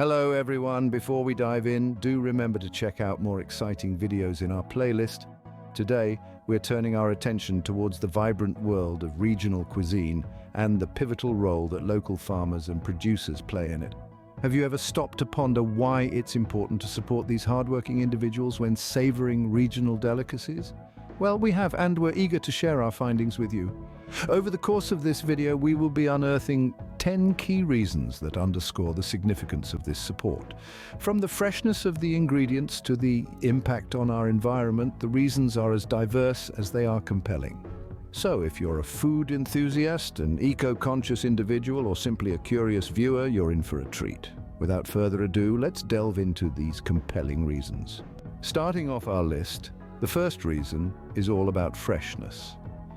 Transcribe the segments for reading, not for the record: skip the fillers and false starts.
Hello everyone, before we dive in, do remember to check out more exciting videos in our playlist. Today, we're turning our attention towards the vibrant world of regional cuisine and the pivotal role that local farmers and producers play in it. Have you ever stopped to ponder why it's important to support these hardworking individuals when savoring regional delicacies? Well, we have, and we're eager to share our findings with you. Over the course of this video, we will be unearthing 10 key reasons that underscore the significance of this support. From the freshness of the ingredients to the impact on our environment, the reasons are as diverse as they are compelling. So if you're a food enthusiast, an eco-conscious individual, or simply a curious viewer, you're in for a treat. Without further ado, let's delve into these compelling reasons. Starting off our list, the first reason is all about freshness.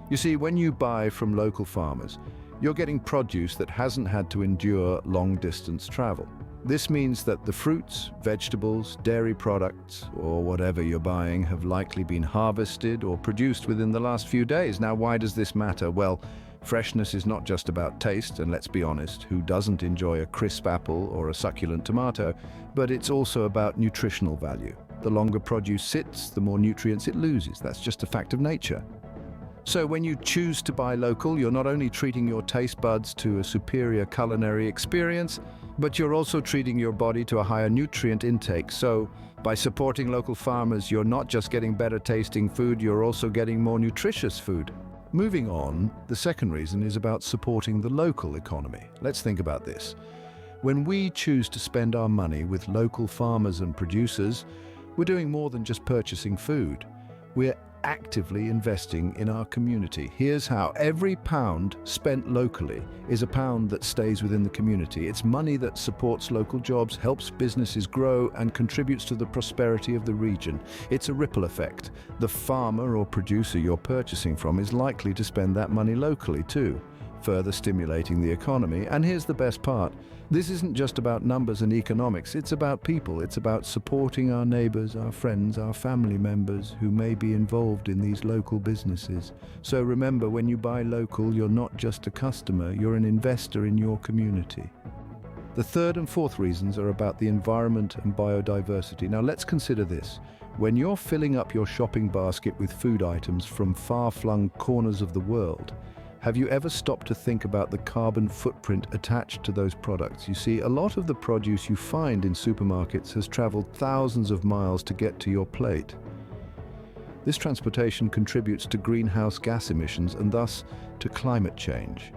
You see, when you buy from local farmers, you're getting produce that hasn't had to endure long-distance travel. This means that the fruits, vegetables, dairy products, or whatever you're buying have likely been harvested or produced within the last few days. Now, why does this matter? Well, freshness is not just about taste, and let's be honest, who doesn't enjoy a crisp apple or a succulent tomato? But it's also about nutritional value. The longer produce sits, the more nutrients it loses. That's just a fact of nature. So when you choose to buy local, you're not only treating your taste buds to a superior culinary experience, but you're also treating your body to a higher nutrient intake. So by supporting local farmers, you're not just getting better tasting food, you're also getting more nutritious food. Moving on, the second reason is about supporting the local economy. Let's think about this. When we choose to spend our money with local farmers and producers, we're doing more than just purchasing food. We're actively investing in our community. Here's how. Every pound spent locally is a pound that stays within the community. It's money that supports local jobs, helps businesses grow, and contributes to the prosperity of the region. It's a ripple effect. The farmer or producer you're purchasing from is likely to spend that money locally too, further stimulating the economy. And here's the best part. This isn't just about numbers and economics, it's about people. It's about supporting our neighbors, our friends, our family members who may be involved in these local businesses. So remember, when you buy local, you're not just a customer, you're an investor in your community. The third and fourth reasons are about the environment and biodiversity. Now let's consider this. When you're filling up your shopping basket with food items from far-flung corners of the world, have you ever stopped to think about the carbon footprint attached to those products? You see, a lot of the produce you find in supermarkets has traveled thousands of miles to get to your plate. This transportation contributes to greenhouse gas emissions and thus to climate change.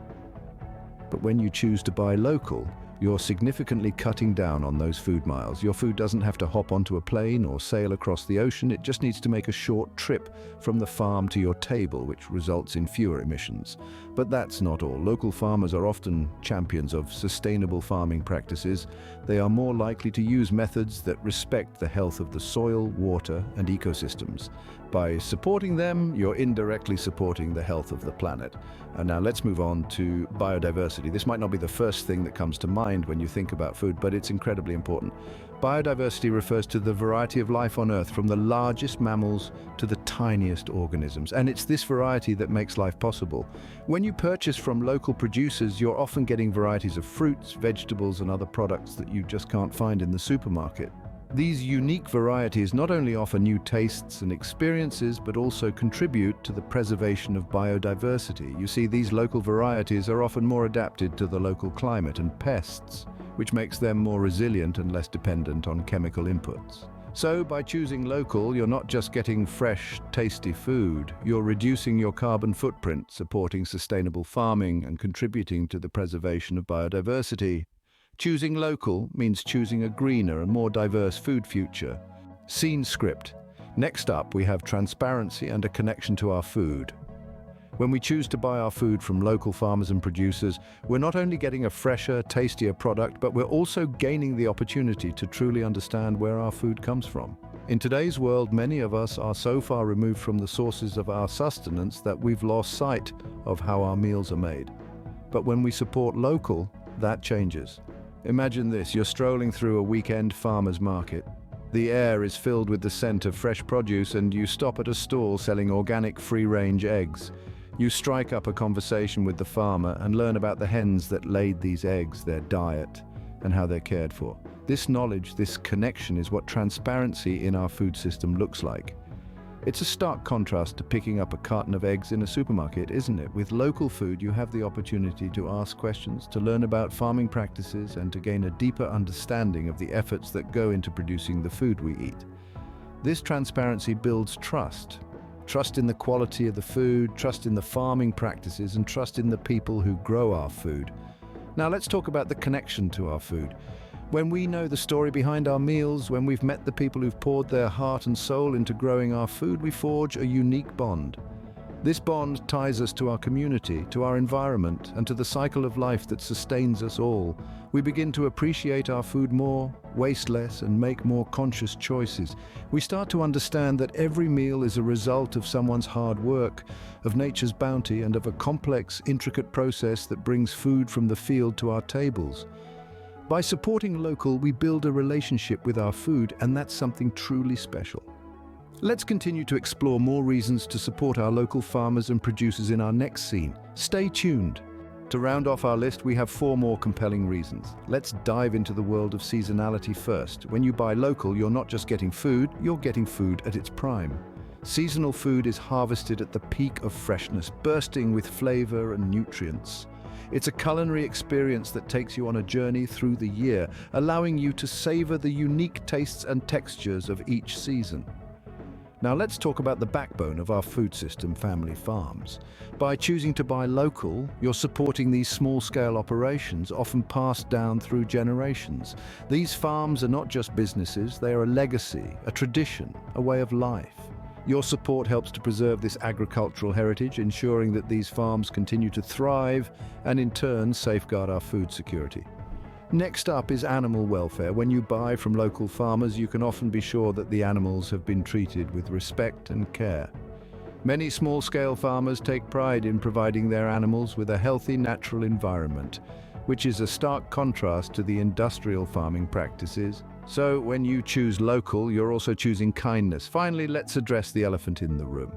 But when you choose to buy local, you're significantly cutting down on those food miles. Your food doesn't have to hop onto a plane or sail across the ocean. It just needs to make a short trip from the farm to your table, which results in fewer emissions. But that's not all. Local farmers are often champions of sustainable farming practices. They are more likely to use methods that respect the health of the soil, water, and ecosystems. By supporting them, you're indirectly supporting the health of the planet. And now let's move on to biodiversity. This might not be the first thing that comes to mind when you think about food, but it's incredibly important. Biodiversity refers to the variety of life on Earth, from the largest mammals to the tiniest organisms. And it's this variety that makes life possible. When you purchase from local producers, you're often getting varieties of fruits, vegetables, and other products that you just can't find in the supermarket. These unique varieties not only offer new tastes and experiences, but also contribute to the preservation of biodiversity. You see, these local varieties are often more adapted to the local climate and pests, which makes them more resilient and less dependent on chemical inputs. So by choosing local, you're not just getting fresh, tasty food, you're reducing your carbon footprint, supporting sustainable farming, and contributing to the preservation of biodiversity. Choosing local means choosing a greener and more diverse food future. Scene script. Next up, we have transparency and a connection to our food. When we choose to buy our food from local farmers and producers, we're not only getting a fresher, tastier product, but we're also gaining the opportunity to truly understand where our food comes from. In today's world, many of us are so far removed from the sources of our sustenance that we've lost sight of how our meals are made. But when we support local, that changes. Imagine this, you're strolling through a weekend farmer's market. The air is filled with the scent of fresh produce, and you stop at a stall selling organic free-range eggs. You strike up a conversation with the farmer and learn about the hens that laid these eggs, their diet, and how they're cared for. This knowledge, this connection is what transparency in our food system looks like. It's a stark contrast to picking up a carton of eggs in a supermarket, isn't it? With local food, you have the opportunity to ask questions, to learn about farming practices, and to gain a deeper understanding of the efforts that go into producing the food we eat. This transparency builds trust. Trust in the quality of the food, trust in the farming practices, and trust in the people who grow our food. Now let's talk about the connection to our food. When we know the story behind our meals, when we've met the people who've poured their heart and soul into growing our food, we forge a unique bond. This bond ties us to our community, to our environment, and to the cycle of life that sustains us all. We begin to appreciate our food more, waste less, and make more conscious choices. We start to understand that every meal is a result of someone's hard work, of nature's bounty, and of a complex, intricate process that brings food from the field to our tables. By supporting local, we build a relationship with our food, and that's something truly special. Let's continue to explore more reasons to support our local farmers and producers in our next scene. Stay tuned. To round off our list, we have 4 more compelling reasons. Let's dive into the world of seasonality first. When you buy local, you're not just getting food, you're getting food at its prime. Seasonal food is harvested at the peak of freshness, bursting with flavor and nutrients. It's a culinary experience that takes you on a journey through the year, allowing you to savor the unique tastes and textures of each season. Now let's talk about the backbone of our food system, family farms. By choosing to buy local, you're supporting these small-scale operations, often passed down through generations. These farms are not just businesses, they are a legacy, a tradition, a way of life. Your support helps to preserve this agricultural heritage, ensuring that these farms continue to thrive and in turn safeguard our food security. Next up is animal welfare. When you buy from local farmers, you can often be sure that the animals have been treated with respect and care. Many small-scale farmers take pride in providing their animals with a healthy, natural environment, which is a stark contrast to the industrial farming practices. So when you choose local, you're also choosing kindness. Finally, let's address the elephant in the room.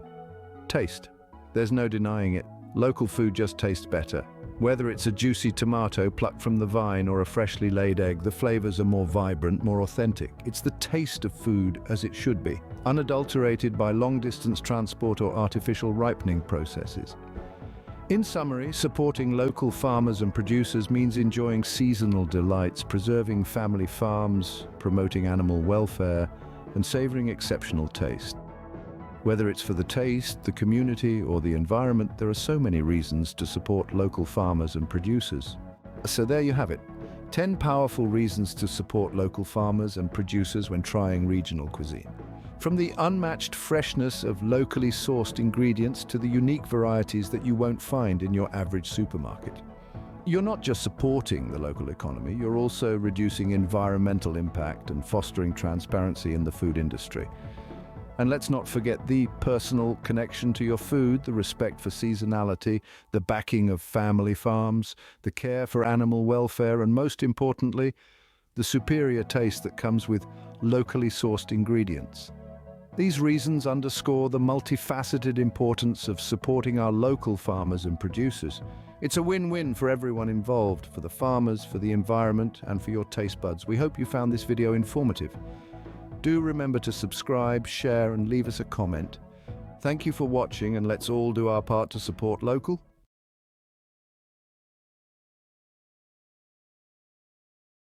Taste. There's no denying it. Local food just tastes better. Whether it's a juicy tomato plucked from the vine or a freshly laid egg, the flavors are more vibrant, more authentic. It's the taste of food as it should be, unadulterated by long-distance transport or artificial ripening processes. In summary, supporting local farmers and producers means enjoying seasonal delights, preserving family farms, promoting animal welfare, and savoring exceptional taste. Whether it's for the taste, the community, or the environment, there are so many reasons to support local farmers and producers. So there you have it, 10 powerful reasons to support local farmers and producers when trying regional cuisine. From the unmatched freshness of locally sourced ingredients to the unique varieties that you won't find in your average supermarket. You're not just supporting the local economy, you're also reducing environmental impact and fostering transparency in the food industry. And let's not forget the personal connection to your food, the respect for seasonality, the backing of family farms, the care for animal welfare, and most importantly, the superior taste that comes with locally sourced ingredients. These reasons underscore the multifaceted importance of supporting our local farmers and producers. It's a win-win for everyone involved, for the farmers, for the environment, and for your taste buds. We hope you found this video informative. Do remember to subscribe, share, and leave us a comment. Thank you for watching, and let's all do our part to support local.